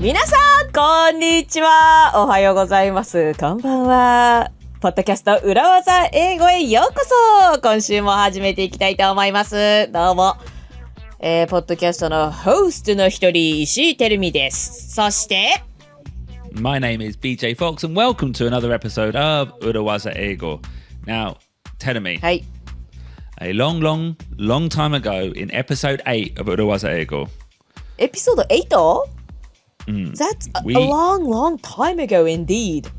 皆さんこんにちは、おはようございます、こんばんは。ポッドキャスト裏技英語へようこそ。今週も始めていきたいと思います。どうも、ポッドキャストのホストの一人、石井てるみです。そしてMy name is BJ Fox and welcome to another episode of 裏技英語。 Now, tell me, はい、 a long time ago in episode 8 of 裏技英語、エピソード 8?That's a long time ago indeed.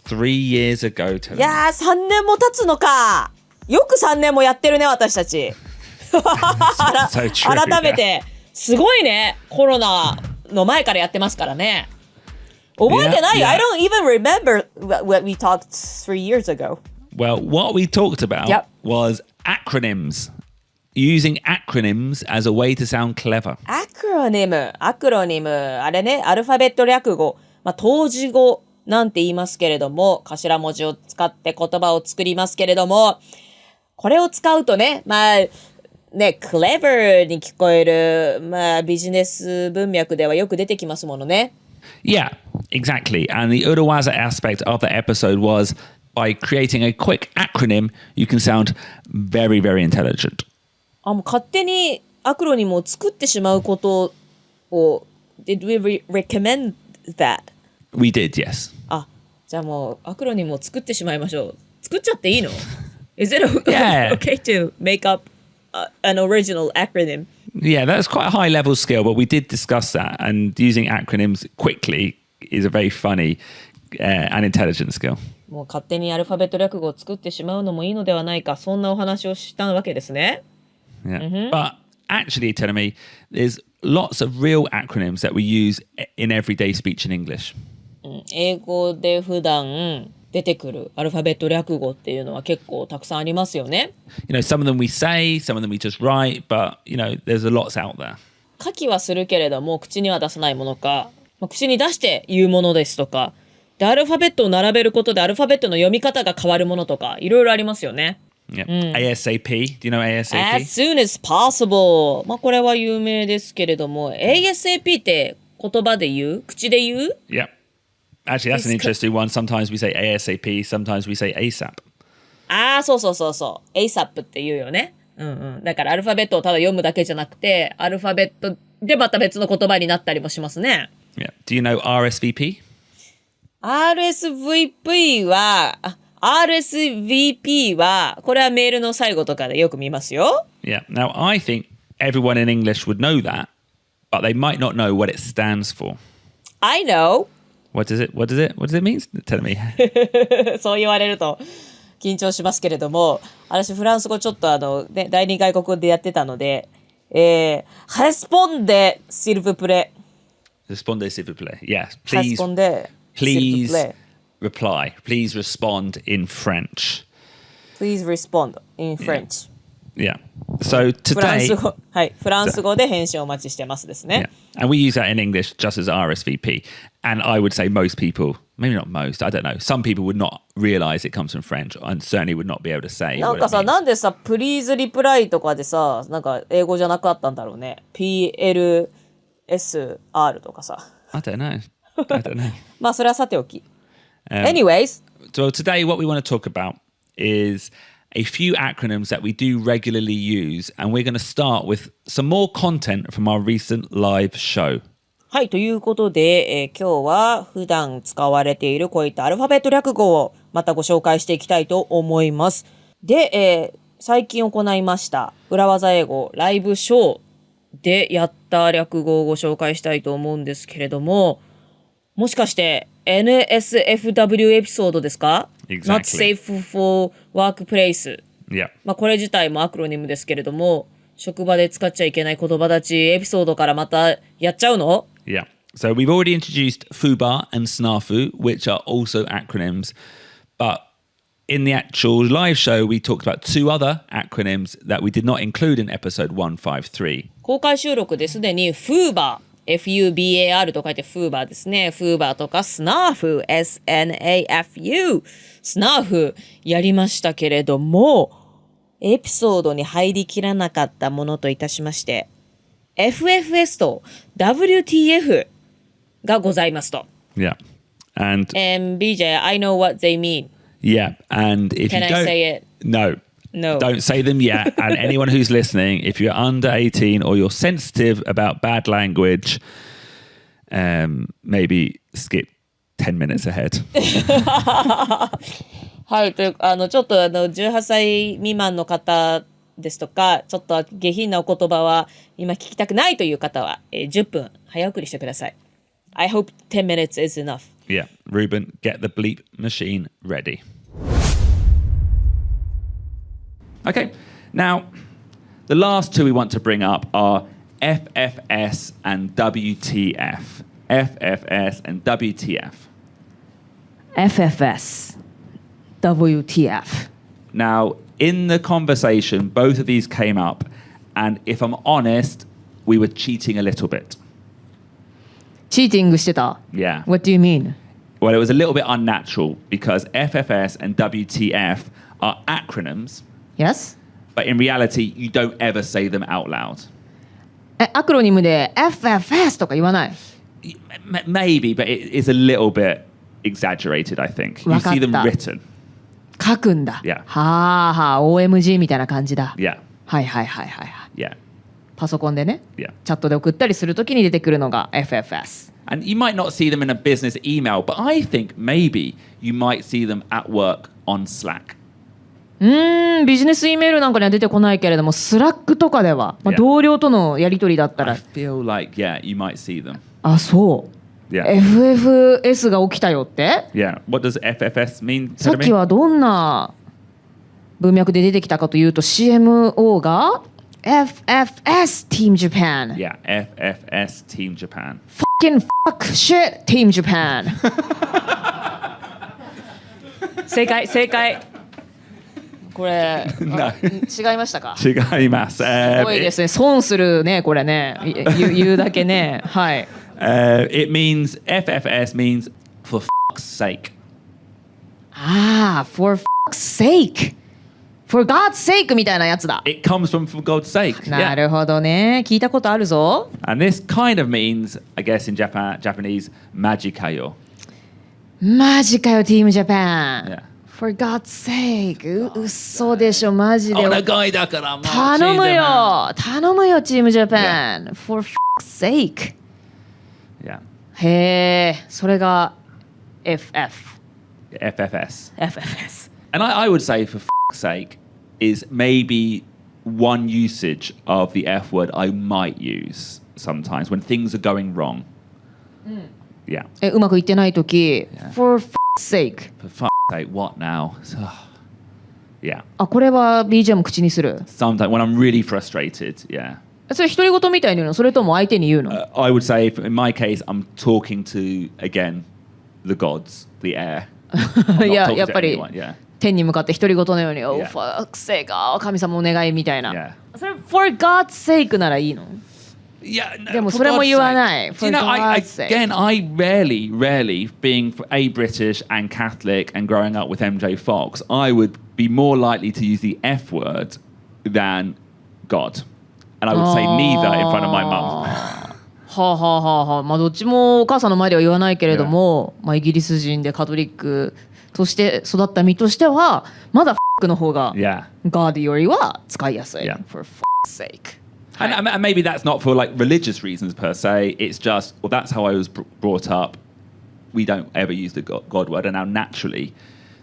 3 years ago. いやー、3年も経つのか。よく3年もやってるね、私たち。so true, 改めて、すごいね。コロナの前からやってますからね。覚えてないよ。I don't even remember what we talked 3 years ago. Well, what we talked about was acronyms. Using acronyms as a way to sound clever. アクロニム。あれね、アルファベット略語。当時語なんて言いますけれども、頭文字を使って言葉を作りますけれども、これを使うとね、clever に聞こえる、ビジネス文脈ではよく出てきますものね。Yeah, exactly. And the Urawaza aspect of the episode was by creating a quick acronym, you can sound very, very intelligent. もう勝手にアクロニムを作ってしまうことを Did we recommend that? We did, yes. じゃあもうアクロニムを作ってしまいましょう。作っちゃっていいの？ Is it Yeah. okay to make up an original acronym? Yeah, that's quite a high level skill, but we did discuss that. And using acronyms quickly is a very funny and intelligent skill. もう勝手にアルファベット略語を作ってしまうのもいいのではないか、そんなお話をしたわけですね。Yeah. But actually, telling me, there's lots of real acronyms that we use in everyday speech in English. 英語で普段出てくるアルファベット略語っていうのは結構たくさんありますよね。You know, some of them we say, some of them we just write, but, you know, there's a lots out there. 書きはするけれども口には出さないものか、口に出して言うものですとか、でアルファベットを並べることでアルファベットの読み方が変わるものとかいろいろありますよね。Yeah. ASAP. Do you know ASAP? As soon as possible. これは有名ですけれども、ASAP って言葉で言う？口で言う？ Yeah. Actually, that's an interesting one. Sometimes we say ASAP, sometimes we say ASAP. そう。ASAP って言うよね。だからアルファベットをただ読むだけじゃなくて、アルファベットでまた別の言葉になったりもしますね。Yeah. Do you know RSVP? RSVP は、これはメールの最後とかでよく見ますよ。Yeah. Now, I think everyone in English would know that, but they might not know what it stands for. I know. What does it mean? Tell me. そう言われると緊張しますけれども、私フランス語ちょっと第二外国語でやってたので、Respondez s'il vous plaît. Respondez s'il vous plaît. Yeah. Please reply. Please respond in French. Please respond in French. Yeah. So today... フランス語で返信をお待ちしてますですね。Yeah. And we use that in English just as RSVP. And I would say most people, maybe not most, I don't know. Some people would not realize it comes from French and certainly would not be able to say なんかさ、なんでさ、Please reply とかでさ、なんか英語じゃなかったんだろうね。PLSR とかさ。I don't know. それはさておき。Anyways. So today what we want to talk about is a few acronyms that we do regularly use, and we're going to start with some more content from our recent live show. はい、ということで、今日は普段使われているこういったアルファベット略語をまたご紹介していきたいと思います。で、最近行いました裏技英語ライブショーでやった略語をご紹介したいと思うんですけれども、もしかして NSFW エピソードですか？ Exactly. Not safe for workplace。Yeah. これ自体もアクロニムですけれども、職場で使っちゃいけない言葉たちエピソードからまたやっちゃうの？ Yeah. So we've already introduced FUBAR and SNAFU, which are also acronyms. But in the actual live show, we talked about 2 other acronyms that we did not include in episode 153. 公開収録ですでに FUBAR、FUBAR と書いて FUBAR ですね。FUBAR とか SNAFU、SNAFU やりましたけれども、エピソードに入りきらなかったものといたしまして、FFS と WTF がございますと。Yeah. And BJ, I know what they mean. yeah, and if Can you I don't say it? No. No. Don't say them yet. And anyone who's listening, if you're under 18 or you're sensitive about bad language, maybe skip 10 minutes ahead. はい、というちょっと18歳未満の方ですとか、ちょっと下品なお言葉は今聞きたくないという方は、10分早送りしてください。I hope 10 minutes is enough. Yeah. Ruben, get the bleep machine ready. Okay. Now, the last two we want to bring up are FFS and WTF. FFS and WTF. FFS, WTF. Now, in the conversation, both of these came up, and if I'm honest, we were cheating a little bit. チーティングしてた Yeah. What do you mean? Well, it was a little bit unnatural because FFS and WTF are acronyms, Yes? but in reality, you don't ever say them out loud. アクロニムで FFS とか言わない Maybe, but it is a little bit exaggerated, I think. You see them written. 書くんだ Yeah. はあはあ OMG みたいな感じだ Yeah. はいはいはいはいはい Yeah. パソコンでね Yeah. チャットで送ったりするときに出てくるのが FFS And you might not see them in a business email, but I think maybe you might see them at work on Slack. ビジネス E メールなんかには出てこないけれどもスラックとかでは、Yeah. 同僚とのやり取りだったら I feel like, yeah, you might see them. あそう、Yeah. FFS が起きたよって Yeah. What does FFS mean? さっきはどんな文脈で出てきたかというと CMO が FFS Team Japan Yeah, FFS Team Japan. Fucking fuck shit Team Japan 正解これ違いましたか違います。すごいですね損するねこれね言うだけねはい It means, FFS means for fuck's sake. for fuck's sake For God's sake みたいなやつだ It comes from for God's sake. なるほどね聞いたことあるぞ And this kind of means, I guess in Japanese, majikayo. マジかよ Team Japan Yeah. For God's sake うっそでしょマジでお願いだからもう頼むよチームジャパン For fuck's sake Yeah. へえそれが FFS FFS. And I would say for fuck's sake is maybe one usage of the F word I might use sometimes when things are going wrong. Yeah. うまくいってないとき For fuck's sake For fuck's sake, what now? Yeah. あこれは BJ も口にする Sometimes when I'm really frustrated, yeah. それ独り言みたいに言うのそれとも相手に言うの I would say, in my case, I'm talking to, again, the gods, the air. いや Not talking やっ to ぱり anyone, yeah. 天に向かって独り言のように Oh Yeah. fuck's sake 神様お願いみたいな Yeah. それ For God's sake ならいいの Yeah, no, でも for それも God's 言わ sake. ない Do For you know, God's sake again, I rarely, being a British and Catholic and growing up with MJ Fox, I would be more likely to use the F word than God. And I would say neither in front of my mum. はあはあはあはあまあどっちもお母さんの前では言わないけれども、まあ、イギリス人でカトリックとして育った身としてはまだ F の方が Yeah. God よりは使いやすい、Yeah. For fuck's sake And maybe that's not for like religious reasons per se. It's just, well, that's how I was brought up. We don't ever use the God word. And now naturally,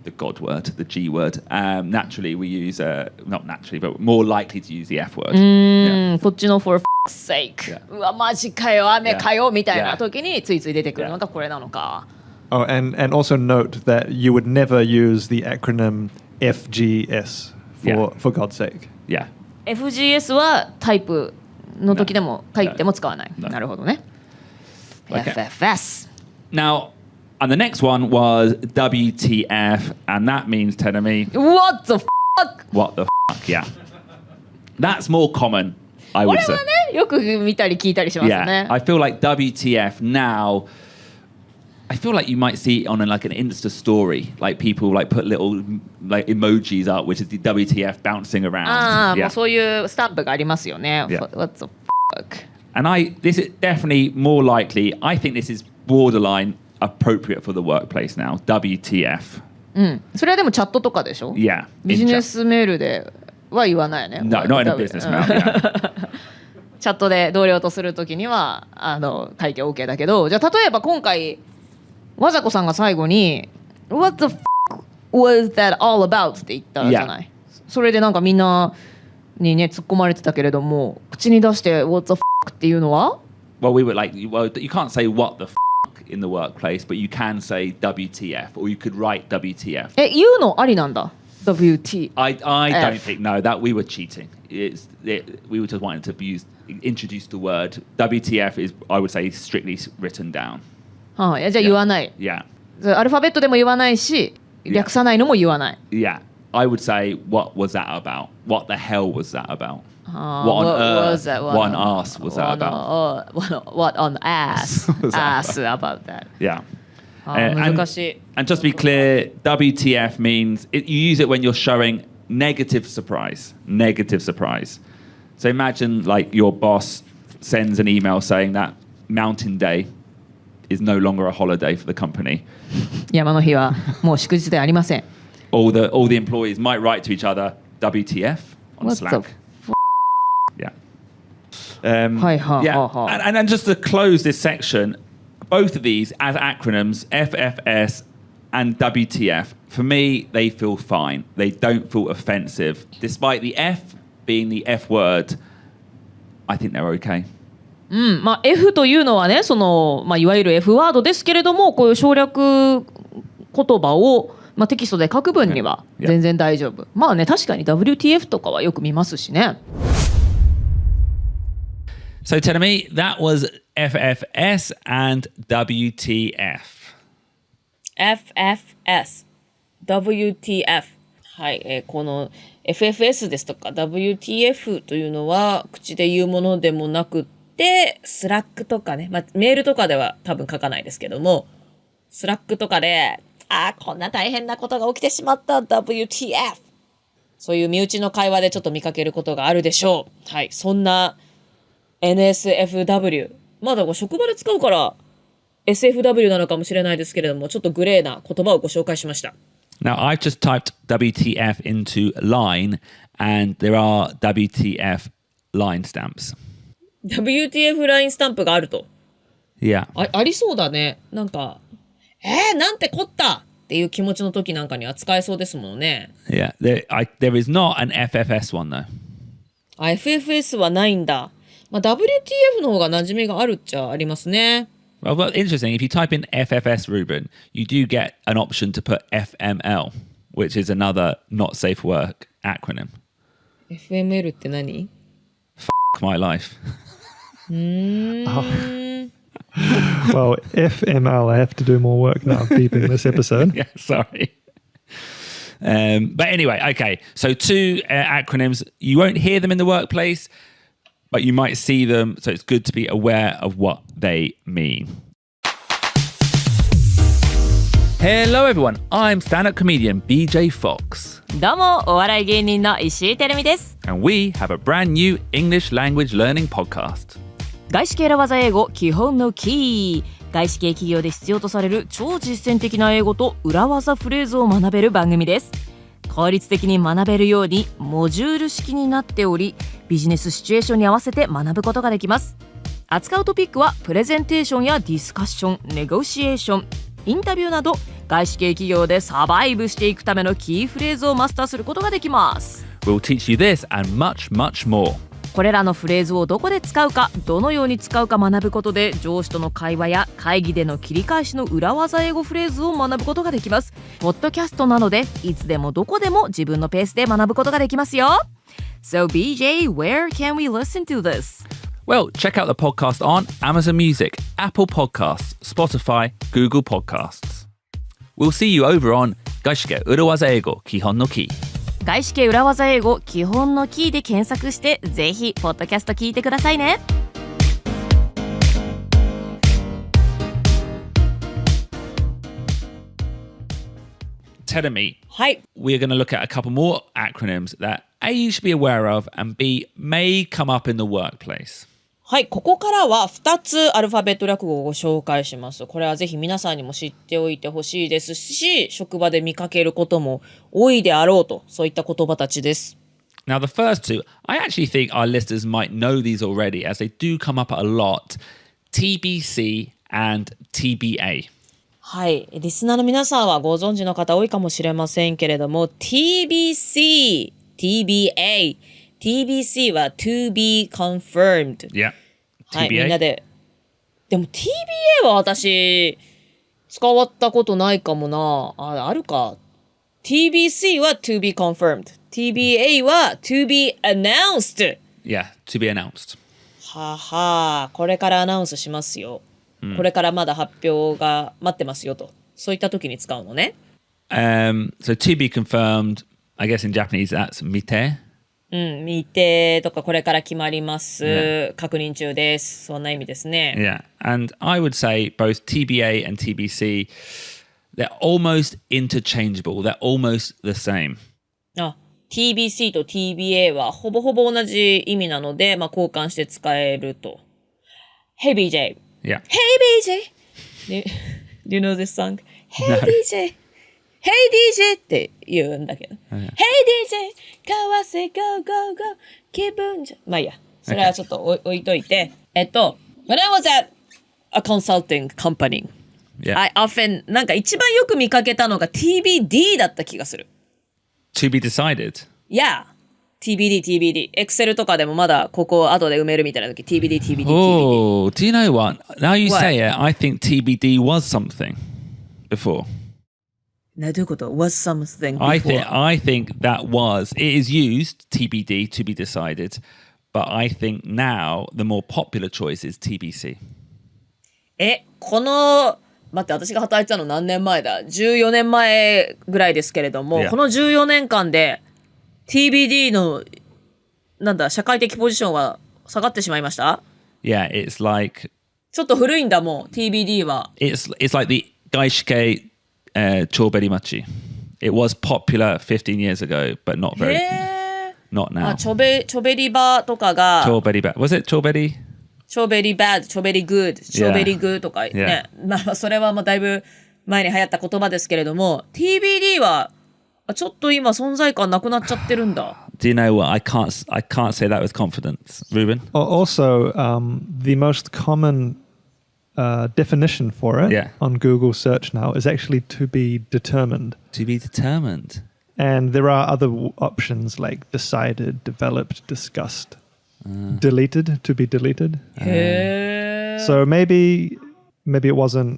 the God word, the G word, naturally we use, not naturally, but more likely to use the F word. Yeah. こっちの For fuck's sake、 Yeah. うわマジかよ雨かよ、 Yeah. みたいな時についつい出てくるのがこれなのか、 Oh, and also note that you would never use the acronym FGS for God's sake. Yeah. FGS はタイプの時でも書いても使わない、 No. なるほどね、 Okay. FFS Now, and the next one was WTF, and that means telling me, What the fuck what the fuck, yeah. That's more common, I こ would れ say. はねよく見たり聞いたりしますよね、 Yeah, I feel like WTF now. I feel like you might see it on like an Insta story, like people like put little like emojis up, which is the WTF bouncing around. ああ、 Yeah. もうそういうスタンプがありますよね、 Yeah. What the fuck And this is definitely more likely. I think this is borderline appropriate for the workplace now. WTF. それはでもチャットとかでしょ Yeah. ビジネスメールでは言わないよね。No, not in a business mail. Yeah. チャットで同僚とするときには会計 OK だけど、じゃあ例えば今回わざこさんが最後に What the f*** was that all about? って言ったじゃない、それでなんかみんなにね突っ込まれてたけれども、口に出して What the f*** っていうのは Well, we were like, well, you can't say what the f*** in the workplace, but you can say WTF, or you could write WTF. 言うのありなんだ WTF. I don't think, no, that we were cheating. We were just wanting to introduce the word. WTF is, I would say, strictly written down. じゃあ言わない、 Yeah. アルファベットでも言わないし、略さないのも言わない。 Yeah. I would say, what was that about? What the hell was that about? What on was earth? that? What on ass was that about? What on ass? ass about that. Yeah. 難しい。 And just to be clear, WTF means you use it when you're showing negative surprise. Negative surprise. So imagine like your boss sends an email saying that Mountain Day is no longer a holiday for the company. 山の日はもう祝日でありません。All the employees might write to each other, WTF on What Slack. the Yeah. Yeah. And just to close this section, both of these as acronyms, FFS and WTF, for me, they feel fine. They don't feel offensive. Despite the F being the F word, I think they're okay. F というのはね、いわゆる F ワードですけれども、こういう省略言葉を、テキストで書く分には全然大丈夫。まあね、確かに WTF とかはよく見ますしね。So tell me, that was FFS and WTF. FFS WTF はい、この FFS ですとか WTF というのは口で言うものでもなくってスラックとかね、メールとかでは多分書かないですけども、スラックとかでこんな大変なことが起きてしまった WTF そういう身内の会話でちょっと見かけることがあるでしょう。はい、そんな NSFW だから職場で使うから SFW なのかもしれないですけれども、ちょっとグレーな言葉をご紹介しました。Now, I've just typed WTF into line, and there are WTF line stamps. WTF ラインスタンプがあると。Yeah. ありそうだね。なんか、なんてこったっていう気持ちの時なんかには使えそうですもんね。Yeah. There is not an FFS one, though. FFS はないんだ。WTF の方が馴染みがあるっちゃありますね。Well, interesting. If you type in FFS, Ruben, you do get an option to put FML, which is another not safe work acronym. FML って何? F*** my life. Well, FML, I have to do more work now beeping this episode. Yeah, sorry. But anyway, okay. So two acronyms. You won't hear them in the workplace, but you might see them, so it's good to be aware of what they mean. Hello everyone, I'm stand-up comedian BJ Fox. どうも、お笑い芸人の石井てるみです。And we have a brand new English language learning podcast. 外資系裏技英語基本のキー。外資系企業で必要とされる超実践的な英語と裏技フレーズを学べる番組です。効率的に学べるようにモジュール式になっており、ビジネスシチュエーションに合わせて学ぶことができます。扱うトピックはプレゼンテーションやディスカッション、ネゴシエーション、インタビューなど外資系企業でサバイブしていくためのキーフレーズをマスターすることができます。We'll teach you this and much, much more. これらのフレーズをどこで使うか、どのように使うか学ぶことで上司との会話や会議での切り返しの裏技英語フレーズを学ぶことができます。ポッドキャストなのでいつでもどこでも自分のペースで学ぶことができますよ。So BJ, where can we listen to this? Well, check out the podcast on Amazon Music, Apple Podcasts, Spotify, Google Podcasts. We'll see you over on 外資系裏技英語基本のキー。外資系裏技英語基本のキーで検索してぜひポッドキャスト聞いてくださいね。Tell me, はい。 we're going to look at a couple more acronyms that A, you should be aware of, and B, may come up in the workplace. はい、ここからは2つアルファベット略語をご紹介します。これはぜひ皆さんにも知っておいてほしいですし、職場で見かけることも多いであろうと、そういった言葉たちです。Now, the first two, I actually think our listeners might know these already as they do come up a lot. TBC and TBA. はい、リスナーの皆さんはご存知の方多いかもしれませんけれども、TBC、TBA、TBC は to be confirmed。Yeah. はい、 TBA? みんなで。でも TBA は私、使わったことないかもな。あるか。TBC は to be confirmed。TBA は to be announced。Yeah, to be announced. はは、これからアナウンスしますよ。これからまだ発表が待ってますよと。そういった時に使うのね。So to be confirmed, I guess in Japanese that's mite. 未定とかこれから決まります。ね確認中です。そんな意味ですね。Yeah. And I would say both TBA and TBC, they're almost interchangeable. They're almost the same. TBC と TBA はほぼほぼ同じ意味なので、交換して使えると。Hey BJ. Yeah. Hey BJ. Do you know this song? Hey DJ. Hey DJ って言うんだけど。Hey DJ. かわせ go go go 気分じゃ。まあいいや。それはちょっと置いといて。When I was at a consulting company, Yeah. I often なんか一番よく見かけたのが TBD だった気がする。To be decided. Yeah. TBD. Excel とかでもまだここ後で埋めるみたいな時 TBD. Oh, do you know what? Now you What? say it, I think TBD was something before. どういうこと ?was something before. I think that was. It is used, TBD, to be decided. But I think now the more popular choice is TBC. 待って、私が働いてたの何年前だ ?14 年前ぐらいですけれども、 Yeah. この14年間で TBD の社会的ポジションは下がってしまいました Yeah, it's like ちょっと古いんだもん、TBD は。it's like the 外資系choberi machi. It was popular 15 years ago, but not very, へ not ー。now. チョベリバとかが、Choberi ba. Was it choberi? チョベリバッド、チョベリグッド、チョベリグーとかね。それはだいぶ前に流行った言葉ですけれども、TBD はちょっと今存在感なくなっちゃってるんだ。Do you know what? I can't say that with confidence. Ruben? Also, the most common definition for it Yeah. on Google search now is actually to be determined. To be determined. And there are other options like decided, developed, discussed, deleted, to be deleted. へー。 So maybe it wasn't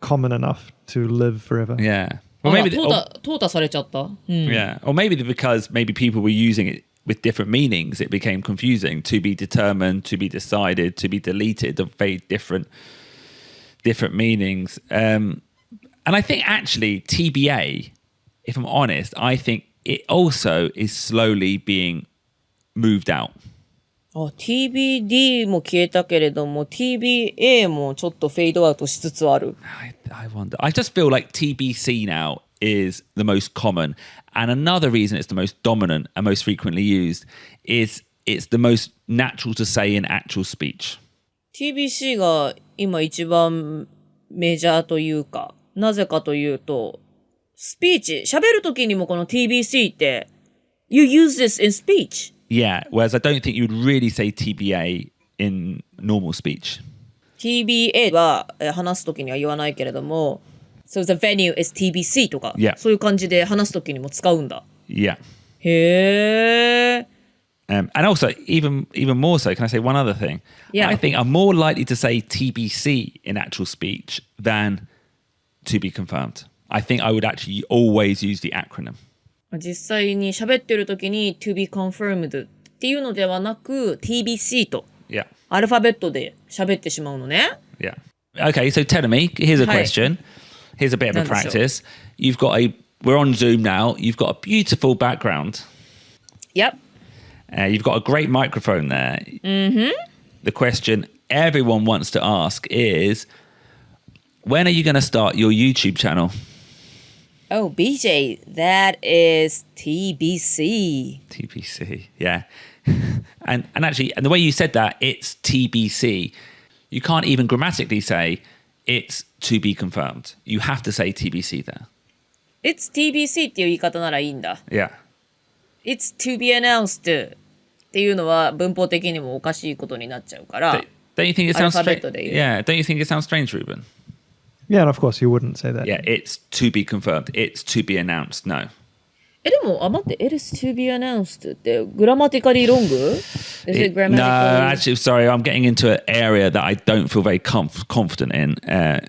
common enough to live forever. Yeah. Well, maybe. 淘汰されちゃった。Yeah. Or maybe because maybe people were using it with different meanings, it became confusing. To be determined, to be decided, to be deleted, of very different meanings. And I think actually TBA, if I'm honest, I think it also is slowly being moved out. TBD も消えたけれども TBA もちょっとフェードアウトしつつある。I wonder. I just feel like TBC now is the most common. And another reason it's the most dominant and most frequently used is it's the most natural to say in actual speech. TBC が今一番メジャーというか、なぜかというと、スピーチ、喋るときにもこの TBC って、You use this in speech. Yeah, whereas I don't think you would really say TBA in normal speech. TBA は話すときには言わないけれども、So the venue is TBC とか、Yeah. そういう感じで話すときにも使うんだ。Yeah. へー。And also, even more so, can I say one other thing? Yeah. I think I'm more likely to say TBC in actual speech than to be confirmed. I think I would actually always use the acronym. 実際に喋ってるときに to be confirmed っていうのではなく TBC と Yeah. アルファベットで喋ってしまうのね。Yeah. Okay, so tell me, here's a Hi. question. Here's a bit of a なんでしょう。 practice. We're on Zoom now. You've got a beautiful background. Yep. You've got a great microphone there. Mm-hmm. The question everyone wants to ask is, when are you going to start your YouTube channel? Oh, BJ, that is TBC. TBC, yeah. And actually, and the way you said that, it's TBC. You can't even grammatically say it's to be confirmed. You have to say TBC there. It's TBC っていう言い方ならいいんだ。Yeah. It's to be announced っていうのは文法的にもおかしいことになっちゃうから。Don't you think it sounds アルファベッ strange? トで言う。Yeah. Don't you think it sounds strange, Ruben? Yeah, and of course you wouldn't say that. Yeah. It's to be confirmed. It's to be announced. No. でも、待って、it is to be announced ってグラマティカリーロング Is it grammatically? No, actually, sorry. I'm getting into an area that I don't feel very confident in.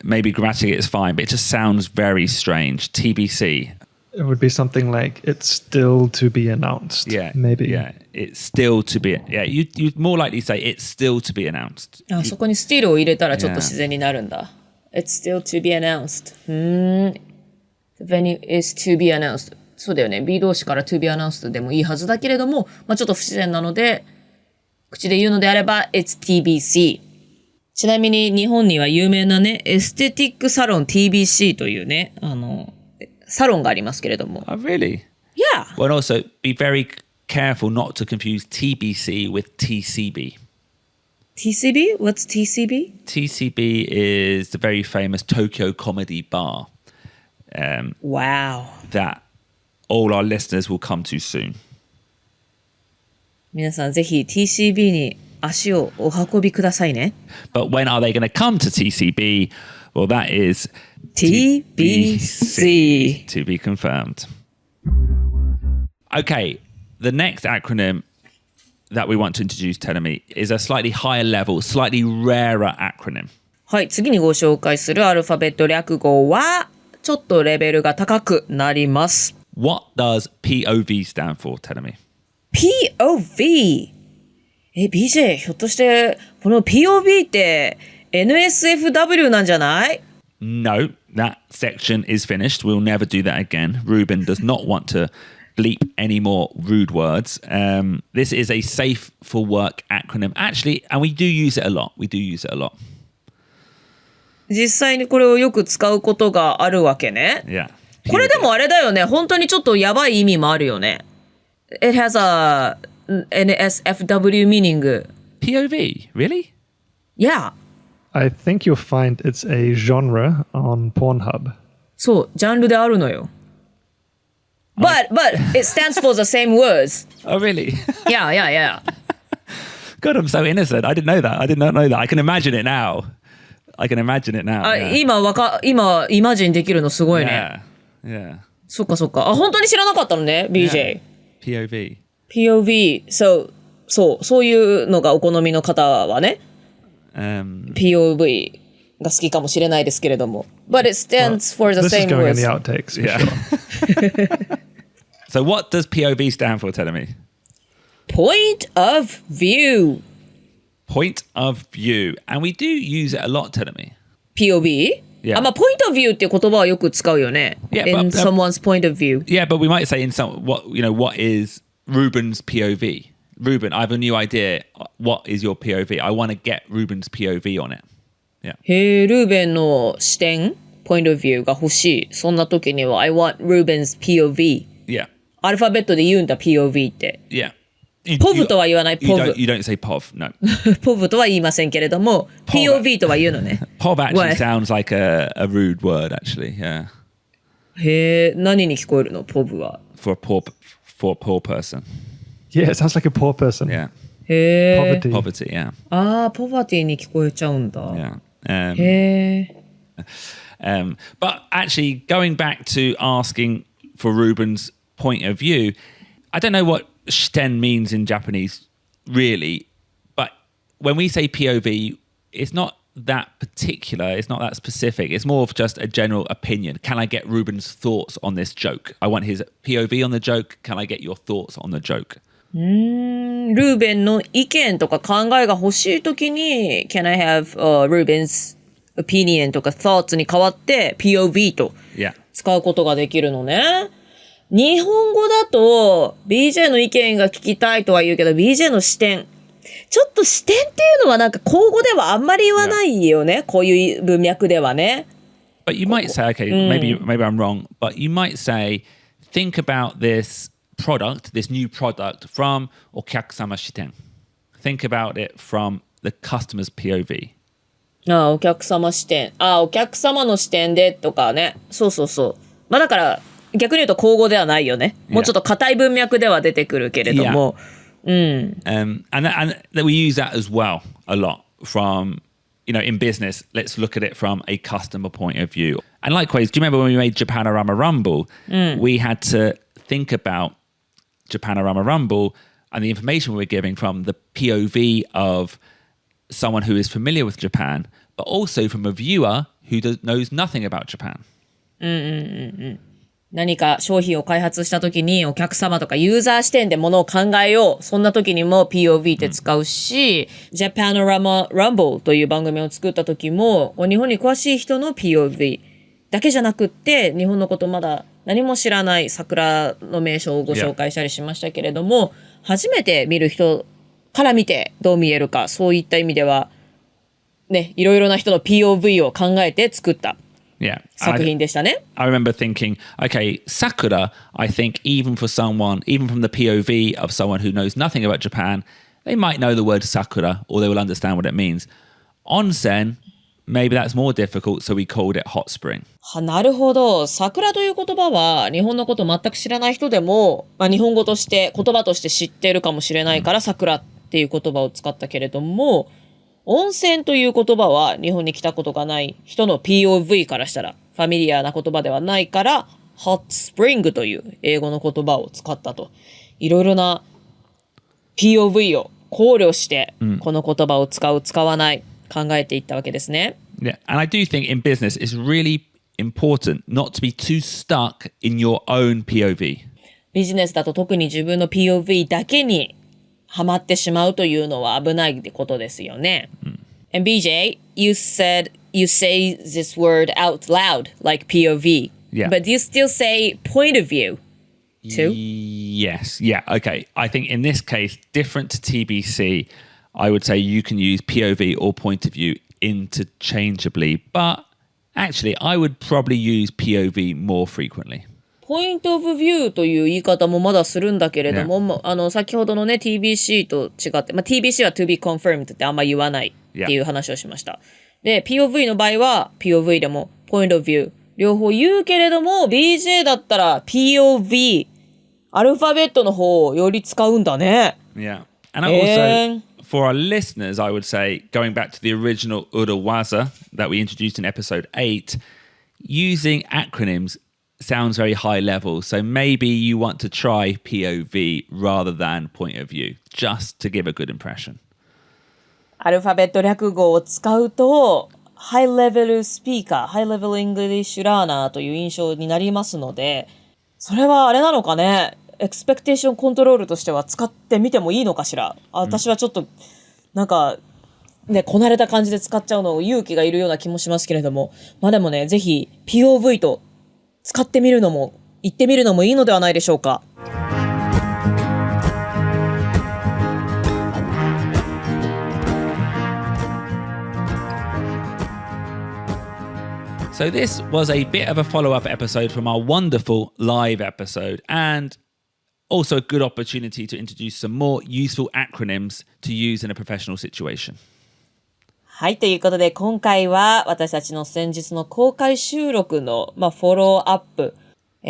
Maybe grammatically it's fine, but it just sounds very strange. TBC. It would be something like it's still to be announced. Yeah. Maybe. Yeah. It's still to be. Yeah. You'd more likely say it's still to be announced. あ、そこに still を入れたらちょっと自然になるんだ。It's still to be announced. The venue is to be announced. そうだよね。B 動詞から to be announced でもいいはずだけれども、まあ、ちょっと不自然なので、口で言うのであれば、it's TBC。ちなみに日本には有名なね、エステティックサロン TBC というね、サロンがありますけれども。Oh, really? Yeah. Well, and also be very careful not to confuse TBC with TCB. TCB? What's TCB? TCB is the very famous Tokyo comedy bar. Wow. That all our listeners will come to soon. 皆さんぜひ TCB に足をお運びくださいね。But when are they going to come to TCB? Well, that is TBC. To be confirmed. Okay, the next acronym that we want to introduce, Telemi, is a slightly higher level, slightly rarer acronym. はい、次にご紹介するアルファベット略語はちょっとレベルが高くなります。What does POV stand for, Telemi? POV? BJ、ひょっとしてこの POV って NSFW なんじゃない？ No, that section is finished. We'll never do that again. Ruben does not want to bleep any more rude words. This is a safe for work acronym. Actually, and we do use it a lot. We do use it a lot. 実際にこれをよく使うことがあるわけね。Yeah. これでもあれだよね。本当にちょっとやばい意味もあるよね。It has a NSFW meaning. POV? Really? Yeah. I think you'll find it's a genre on Pornhub. そう、ジャンルであるのよ。But it stands for the same words. Oh, really? Yeah. God, I'm so innocent. I didn't know that. I did not know that. I can imagine it now. Yeah. 今イマジンできるのすごいね。Yeah. そっか。あ、本当に知らなかったのね、BJ。POV. POV。そういうのがお好みの方はね、POV が好きかもしれないですけれども。But it stands for the This is same going in the words. outtakes for Yeah. sure. So what does POV stand for, Telemi? Point of view. Point of view. And we do use it a lot, Telemi. POV? Yeah. まあ、point of view っていう言葉はよく使うよね。Yeah, in but, someone's point of view. Yeah, but we might say what is Ruben's POV? Ruben, I have a new idea. What is your POV? I want to get Ruben's POV on it. Yeah. へえ、ルーベンの視点 point of view が欲しい。そんな時には I want Ruben's POV. Yeah. アルファベットで言うんだ POV って。Yeah. POV とは言わない POV。You don't say POV, no. POV とは言いませんけれども POV とは言うのね。POV actually What? sounds like a rude word, actually. Yeah. へえ、何に聞こえるの POV は。For a poor person. Yeah, it sounds like a poor person. Yeah. へえ。 Poverty. Poverty, yeah. ああ、ポバティに聞こえちゃうんだ。 Yeah. へえ。But actually, going back to asking for Ruben's point of view, I don't know what shiten means in Japanese, really. But when we say POV, it's not that particular. It's not that specific. It's more of just a general opinion. Can I get Ruben's thoughts on this joke? I want his POV on the joke. Can I get your thoughts on the joke? ルーベンの意見とか考えが欲しいときに Can I have Ruben's opinion とか thoughts に変わって POV と Yeah. 使うことができるのね。日本語だと BJ の意見が聞きたいとは言うけど BJ の視点。ちょっと視点っていうのはなんか口語ではあんまり言わないよね。こういう文脈ではね。But you might say, okay, maybe I'm wrong, but you might say, think about this product, this new product from お客様視点. Think about it from the customer's POV. お客様視点。お客様の視点でとかね。そうそうそう。まあだから、逆に言うと口語ではないよね。もうちょっと硬い文脈では出てくるけれども。And that we use that as well a lot from, in business, let's look at it from a customer point of view. And likewise, do you remember when we made Japanorama Rumble? We had to think about Japanorama Rumble and the information we were giving from the POV of someone who is familiar with Japan, but also from a viewer who knows nothing about Japan. 何か商品を開発したときにお客様とかユーザー視点でものを考えよう。そんなときにも POV って使うし、Japanorama Rumble という番組を作ったときも、日本に詳しい人の POV だけじゃなくって、日本のことまだ何も知らない桜の名所をご紹介したりしましたけれども、初めて見る人から見てどう見えるか、そういった意味では、ね、いろいろな人の POV を考えて作った。作品でしたね。I remember thinking, okay, Sakura, I think even from the POV of someone who knows nothing about Japan, they might know the word Sakura or they will understand what it means. Onsen, maybe that's more difficult, so we called it hot spring. なるほど。桜という言葉は日本のこと全く知らない人でも、日本語として言葉として知っているかもしれないから、桜っていう言葉を使ったけれども、温泉という言葉は日本に来たことがない人の POV からしたらファミリアな言葉ではないから hot spring という英語の言葉を使ったと。いろいろな POV を考慮してこの言葉を使う使わない考えていったわけですね。Yeah, and I do think in business it's really important not to be too stuck in your own POV. ビジネスだと特に自分の POV だけにハマってしまうというのは危ないってことですよね。And BJ, you say this word out loud like POV, but you still say point of view too? Yes, yeah, okay. I think in this case, different to TBC, I would say you can use POV or point of view interchangeably, but actually I would probably use POV more frequently. Point of view という言い方もまだするんだけれども、先ほどのね TBC と違って、TBC は to be confirmed ってあんま言わないっていう話をしました。で、POV の場合は POV でも point of view 両方言うけれども、BJ だったら POV アルファベットの方をより使うんだね。Yeah. And also, for our listeners, I would say, going back to the original Urawaza that we introduced in episode 8, using acronyms sounds very high level. So maybe you want to try POV rather than point of view, just to give a good impression. アルファベット略語を使うと、ハイレベルスピーカー、ハイレベルイングリッシュラーナーという印象になりますので、それはあれなのかね、エクスペクテーションコントロールとしては使ってみてもいいのかしら。私はちょっと、なんか、ね、こなれた感じで使っちゃうのを勇気がいるような気もしますけれども、でもね、ぜひ POV と使ってみるのも、言ってみるのもいいのではないでしょうか。So this was a bit of a follow-up episode from our wonderful live episode and also a good opportunity to introduce some more useful acronyms to use in a professional situation. はい、ということで今回は私たちの先日の公開収録の、フォローアップ、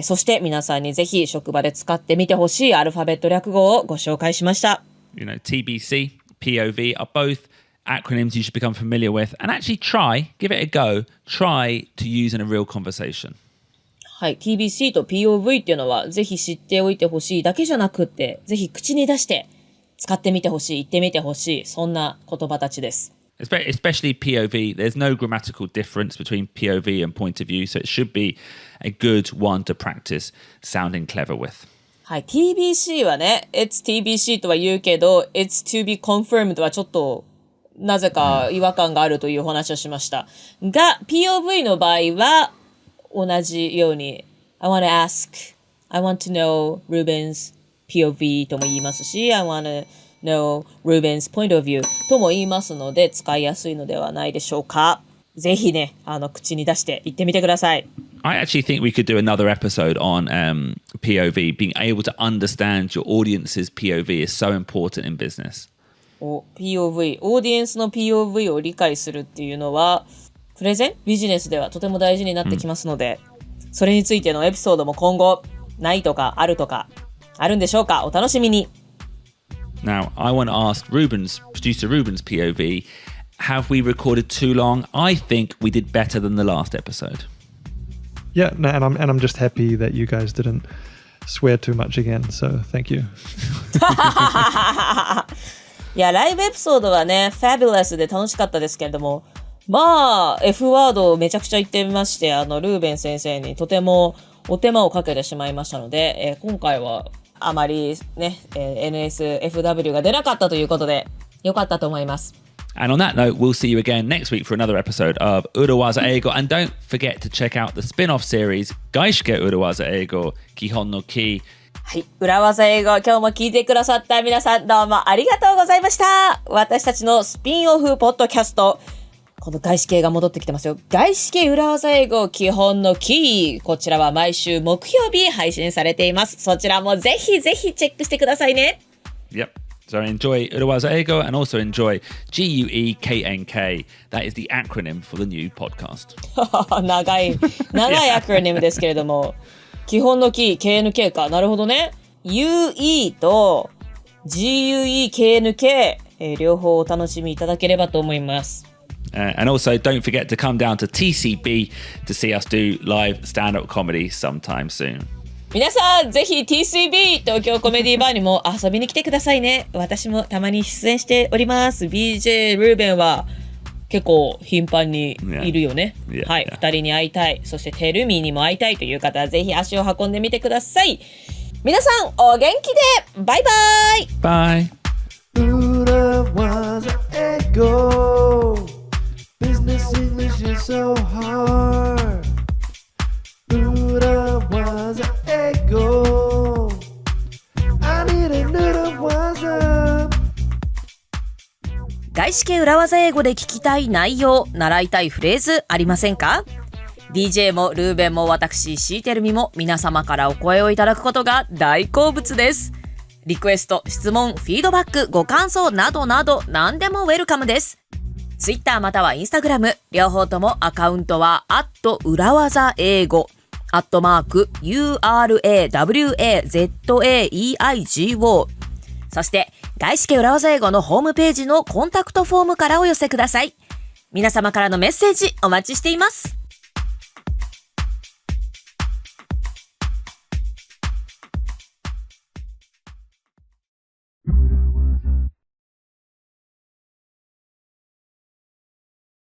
そして皆さんにぜひ職場で使ってみてほしいアルファベット略語をご紹介しました。TBC, POV are both acronyms you should become familiar with and actually give it a go, try to use in a real conversation. はい、TBC と POV っていうのはぜひ知っておいてほしいだけじゃなくって、ぜひ口に出して使ってみてほしい、言ってみてほしい、そんな言葉たちです。Especially POV, there's no grammatical difference between POV and point of view, so it should be a good one to practice sounding clever with. はい、TBC はね、It's TBC とは言うけど、It's to be confirmed はちょっとなぜか違和感があるというお話をしました。が、POV の場合は同じように I want to ask, I want to know Ruben's POV とも言いますし I want to know Ruben's point of view とも言いますので使いやすいのではないでしょうか。ぜひね、口に出して言ってみてください。I actually think we could do another episode on POV. Being able to understand your audience's POV is so important in business. POV、オーディエンスの POV を理解するっていうのは、プレゼン、ビジネスではとても大事になってきますので、それについてのエピソードも今後、ないとかあるとか、あるんでしょうか？お楽しみに。Now, I want to ask producer Ruben's POV, have we recorded too long? I think we did better than the last episode. Yeah, no, and I'm just happy that you guys didn't swear too much again, so thank you. いや、ライブエピソードはね、fabulous で楽しかったですけれども、まあ、F ワードをめちゃくちゃ言ってみまして、ルーベン先生にとてもお手間をかけてしまいましたので、今回はあまりね、NSFW が出なかったということで、良かったと思います。And on that note, we'll see you again next week for another episode of 裏技英語. And don't forget to check out the spin-off series 外資系裏技英語基本のKEY. はい。裏技英語、今日も聞いてくださった皆さんどうもありがとうございました。私たちのスピンオフポッドキャスト、この外資系が戻ってきてますよ。外資系裏技英語基本のKEY。こちらは毎週木曜日配信されています。そちらもぜひぜひチェックしてくださいね。Yep.So enjoy 裏技英語 and also enjoy GUEKNK. That is the acronym for the new podcast. 長いアクロニムですけれども、基本のキー KNK か。なるほどね。UE と GUEKNK、両方お楽しみいただければと思います。And also don't forget to come down to TCB to see us do live stand-up comedy sometime soon.皆さん、ぜひ TCB 東京コメディバーにも遊びに来てくださいね。私もたまに出演しております。BJ ルーベンは結構頻繁にいるよね。はい、2人に会いたい。そしてテルミーにも会いたいという方はぜひ足を運んでみてください。皆さん、お元気でバイバイ。Bye. 裏技英語 Business English is so hard 裏技英語 I need a new 技外資系裏技英語で聞きたい内容、習いたいフレーズありませんか？ DJ もルーベンも私、シーテルミも皆様からお声をいただくことが大好物です。リクエスト、質問、フィードバック、ご感想などなど何でもウェルカムです。Twitter または Instagram、両方ともアカウントは裏技英語、@URAWAZAEIGO。そして、外資系裏技英語のホームページのコンタクトフォームからお寄せください。皆様からのメッセージお待ちしています。